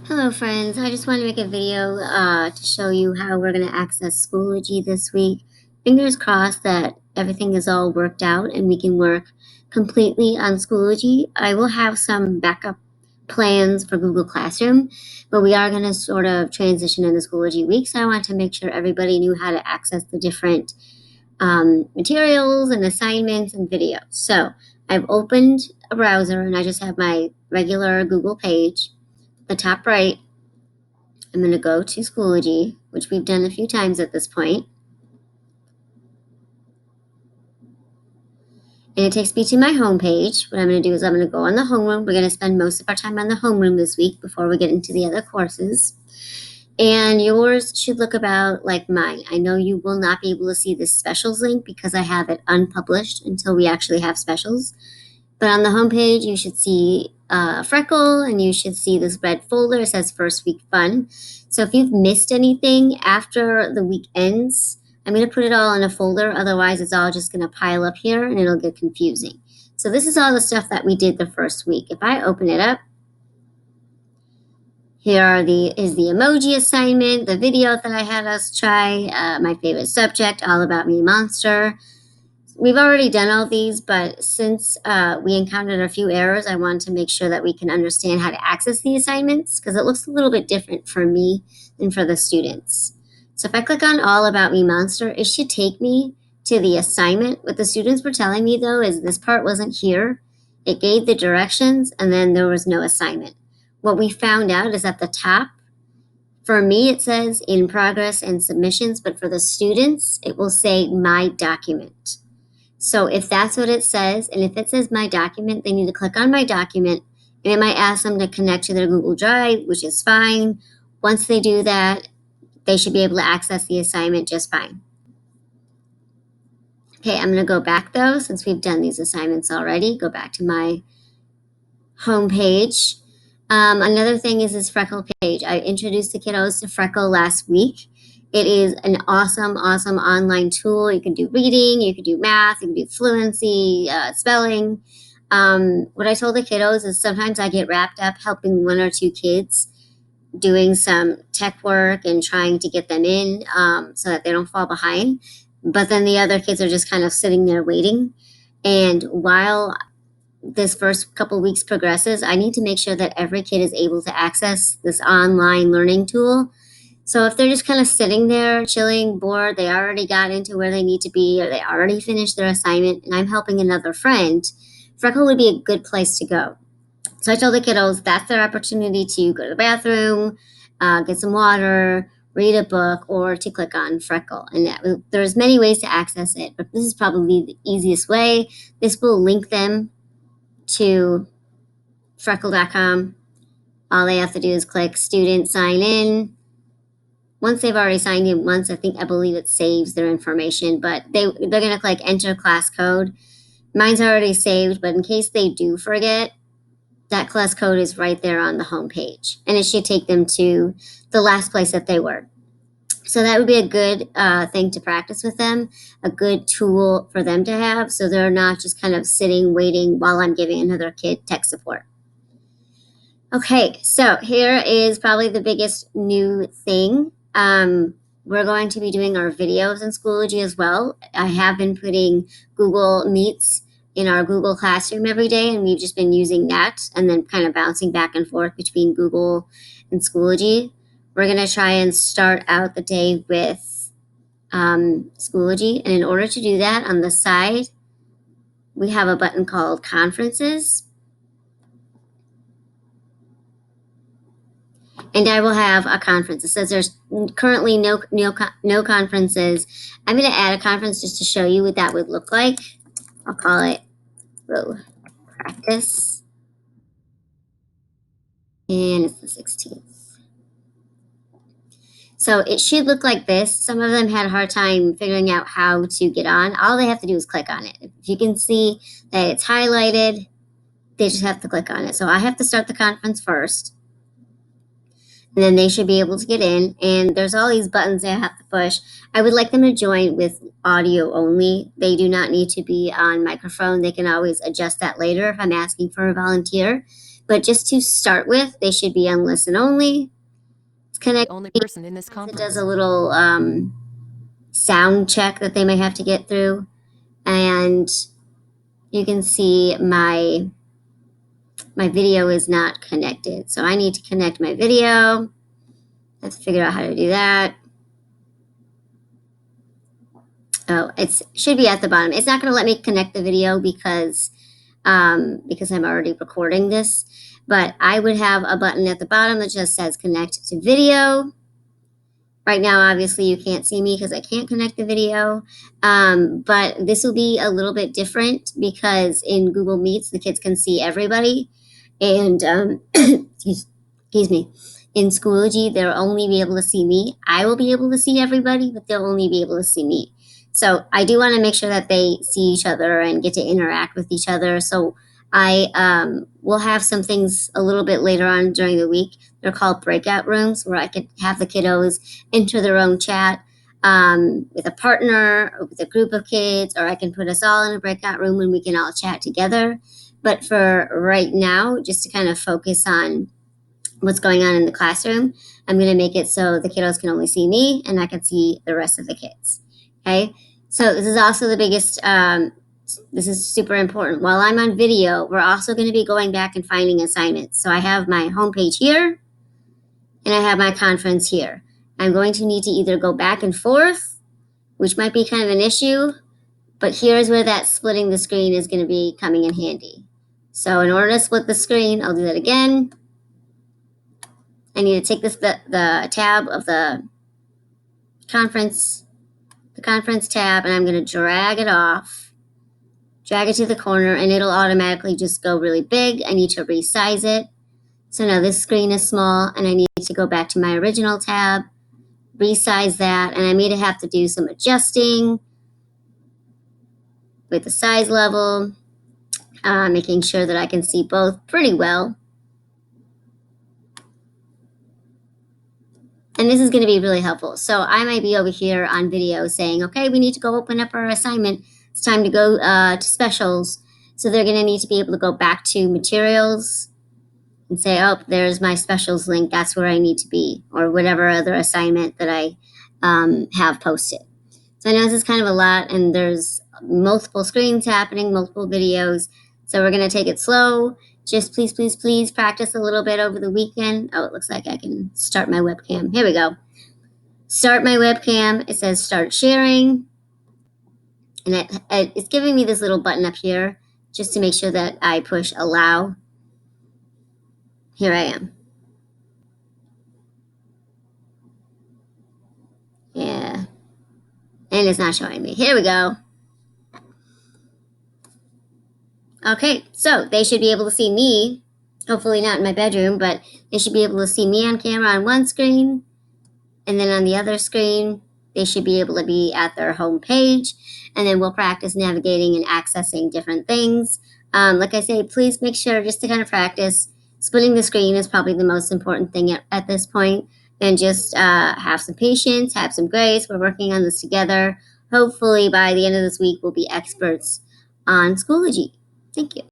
Hello friends, I just want to make a video to show you how we're going to access Schoology this week. Fingers crossed that everything is all worked out and we can work completely on Schoology. I will have some backup plans for Google Classroom, but we are going to sort of transition into Schoology week, so I want to make sure everybody knew how to access the different materials and assignments and videos. So I've opened a browser and I just have my regular Google page. The top right, I'm going to go to Schoology, which we've done a few times at this point. And it takes me to my home page. What I'm going to do is I'm going to go on the homeroom. We're going to spend most of our time on the homeroom this week before we get into the other courses. And yours should look about like mine. I know you will not be able to see this specials link because I have it unpublished until we actually have specials. But on the homepage, you should see Freckle, and you should see this red folder. It says First Week Fun. So if you've missed anything after the week ends, I'm going to put it all in a folder. Otherwise, it's all just going to pile up here, and it'll get confusing. So this is all the stuff that we did the first week. If I open it up, here is the emoji assignment, the video that I had us try, my favorite subject, All About Me Monster. We've already done all these, but since we encountered a few errors, I wanted to make sure that we can understand how to access the assignments because it looks a little bit different for me than for the students. So if I click on All About Me Monster, it should take me to the assignment. What the students were telling me, though, is this part wasn't here. It gave the directions, and then there was no assignment. What we found out is at the top, for me, it says in progress and submissions, but for the students, it will say my document. So if that's what it says, and if it says my document, they need to click on my document, and it might ask them to connect to their Google Drive, which is fine. Once they do that, they should be able to access the assignment just fine. Okay, I'm going to go back though, since we've done these assignments already. Go back to my home page. Another thing is this Freckle page. I introduced the kiddos to Freckle last week. It is an awesome, awesome online tool. You can do reading, you can do math, you can do fluency, spelling. What I told the kiddos is sometimes I get wrapped up helping one or two kids doing some tech work and trying to get them in so that they don't fall behind. But then the other kids are just kind of sitting there waiting. And while this first couple weeks progresses, I need to make sure that every kid is able to access this online learning tool. So if they're just kind of sitting there, chilling, bored, they already got into where they need to be, or they already finished their assignment, and I'm helping another friend, Freckle would be a good place to go. So I told the kiddos that's their opportunity to go to the bathroom, get some water, read a book, or to click on Freckle. And there's many ways to access it, but this is probably the easiest way. This will link them to freckle.com. All they have to do is click student sign in. Once they've already signed in once, I believe it saves their information, but they're going to click enter class code. Mine's already saved, but in case they do forget, that class code is right there on the home page, and it should take them to the last place that they were. So that would be a good thing to practice with them, a good tool for them to have, so they're not just kind of sitting, waiting while I'm giving another kid tech support. Okay, so here is probably the biggest new thing. We're going to be doing our videos in Schoology as well. I have been putting Google Meets in our Google Classroom every day, and we've just been using that and then kind of bouncing back and forth between Google and Schoology. We're going to try and start out the day with Schoology, and in order to do that, on the side, we have a button called Conferences. And I will have a conference. It says there's currently no conferences. I'm going to add a conference just to show you what that would look like. I'll call it practice. And it's the 16th. So it should look like this. Some of them had a hard time figuring out how to get on. All they have to do is click on it. If you can see that it's highlighted, they just have to click on it. So I have to start the conference first. And then they should be able to get in. And there's all these buttons they have to push. I would like them to join with audio only. They do not need to be on microphone. They can always adjust that later if I'm asking for a volunteer. But just to start with, they should be on listen only. It's connected. Only person in this It does conference. a little sound check that they might have to get through. And you can see my video is not connected. So I need to connect my video. I have to figure out how to do that. Oh, it should be at the bottom. It's not going to let me connect the video because I'm already recording this. But I would have a button at the bottom that just says connect to video. Right now, obviously, you can't see me because I can't connect the video. But this will be a little bit different because in Google Meets, the kids can see everybody. And excuse me, in Schoology, they'll only be able to see me. I will be able to see everybody, but they'll only be able to see me. So I do want to make sure that they see each other and get to interact with each other. So I will have some things a little bit later on during the week. They're called breakout rooms where I could have the kiddos enter their own chat with a partner or with a group of kids, or I can put us all in a breakout room and we can all chat together. But for right now, just to kind of focus on what's going on in the classroom, I'm going to make it so the kiddos can only see me and I can see the rest of the kids. Okay. So this is also the biggest, this is super important. While I'm on video, we're also going to be going back and finding assignments. So I have my homepage here and I have my conference here. I'm going to need to either go back and forth, which might be kind of an issue, but here's where that splitting the screen is going to be coming in handy. So in order to split the screen, I'll do that again. I need to take the tab of the conference tab, and I'm going to drag it off, drag it to the corner, and it'll automatically just go really big. I need to resize it. So now this screen is small, and I need to go back to my original tab, resize that, and I may have to do some adjusting with the size level, making sure that I can see both pretty well. And this is going to be really helpful. So I might be over here on video saying, okay, we need to go open up our assignment. It's time to go to specials. So they're going to need to be able to go back to materials and say, oh, there's my specials link. That's where I need to be, or whatever other assignment that I have posted. So I know this is kind of a lot, and there's multiple screens happening, multiple videos. So we're going to take it slow. Just please, please, please practice a little bit over the weekend. Oh, it looks like I can start my webcam. Here we go. Start my webcam. It says start sharing. And it's giving me this little button up here just to make sure that I push allow. Here I am. Yeah. And it's not showing me. Here we go. Okay, so they should be able to see me. Hopefully not in my bedroom, but they should be able to see me on camera on one screen. And then on the other screen, they should be able to be at their home page. And then we'll practice navigating and accessing different things. Like I say, please make sure just to kind of practice. Splitting the screen is probably the most important thing at this point. And just have some patience, have some grace. We're working on this together. Hopefully by the end of this week, we'll be experts on Schoology. Thank you.